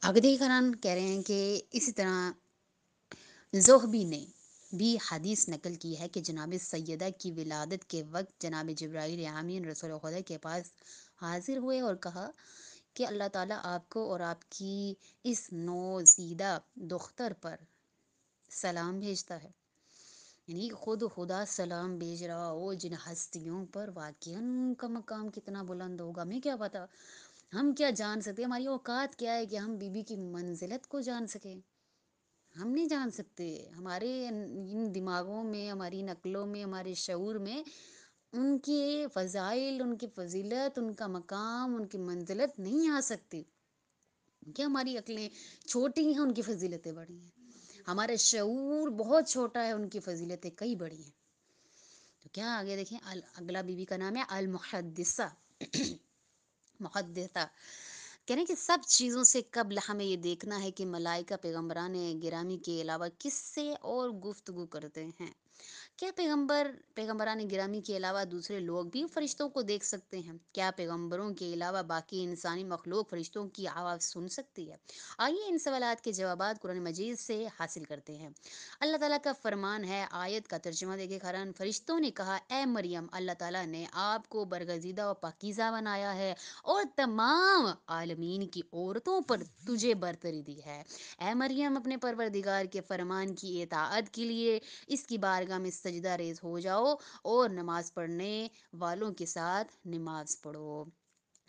عقدی کران کہہ رہے ہیں کہ اسی طرح زہبی نے بھی حدیث نقل کی ہے کہ جناب سیدہ کی ولادت کے وقت جناب جبرائیل امین رسول خدا کے پاس حاضر ہوئے اور کہا کہ اللہ تعالیٰ آپ کو اور آپ کی اس نوزیدہ دختر پر سلام بھیجتا ہے، یعنی خود خدا سلام بھیج رہا ہو جن ہستیوں پر، واقعاً ان کا مقام کتنا بلند ہوگا، ہمیں کیا پتا، ہم کیا جان سکتے، ہماری اوقات کیا ہے کہ ہم بی بی کی منزلت کو جان سکیں، ہم نہیں جان سکتے، ہمارے ان دماغوں میں، ہماری نقلوں میں، ہمارے شعور میں ان کے فضائل، ان کی فضیلت، ان کا مقام، ان کی منزلت نہیں آ سکتی، کہ ہماری عقلیں چھوٹی ہیں، ان کی فضیلتیں بڑی ہیں، ہمارا شعور بہت چھوٹا ہے، ان کی فضیلتیں کئی بڑی ہیں۔ تو کیا آگے دیکھیں، اگلا بی بی کا نام ہے المحدثہ، محدثہ، کہہ رہے ہیں کہ سب چیزوں سے قبل ہمیں یہ دیکھنا ہے کہ ملائکہ پیغمبران گرامی کے علاوہ کس سے اور گفتگو کرتے ہیں، کیا پیغمبران گرامی کے علاوہ دوسرے لوگ بھی فرشتوں کو دیکھ سکتے ہیں، کیا پیغمبروں کے علاوہ باقی انسانی مخلوق فرشتوں کی آواز سن سکتی ہے؟ آئیے ان سوالات کے جوابات قرآن مجید سے حاصل کرتے ہیں۔ اللہ تعالیٰ کا فرمان ہے، آیت کا ترجمہ دیکھے قرآن، فرشتوں نے کہا اے مریم، اللہ تعالیٰ نے آپ کو برگزیدہ و پاکیزہ بنایا ہے اور تمام عالمین کی عورتوں پر تجھے برتری دی ہے، اے مریم اپنے پروردگار کے فرمان کی اطاعت کے لیے اس کی بارگاہ میں سجدہ ریز ہو جاؤ اور نماز پڑھنے والوں کے ساتھ نماز پڑھو۔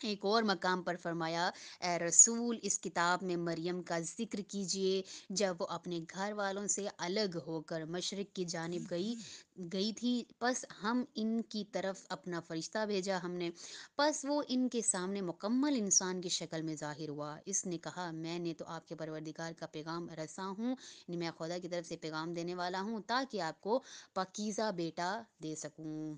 ایک اور مقام پر فرمایا، اے رسول اس کتاب میں مریم کا ذکر کیجئے جب وہ اپنے گھر والوں سے الگ ہو کر مشرق کی جانب گئی تھی، پس ہم ان کی طرف اپنا فرشتہ بھیجا ہم نے، پس وہ ان کے سامنے مکمل انسان کی شکل میں ظاہر ہوا، اس نے کہا میں نے تو آپ کے پروردگار کا پیغام رساں ہوں، یعنی میں خدا کی طرف سے پیغام دینے والا ہوں تاکہ آپ کو پاکیزہ بیٹا دے سکوں۔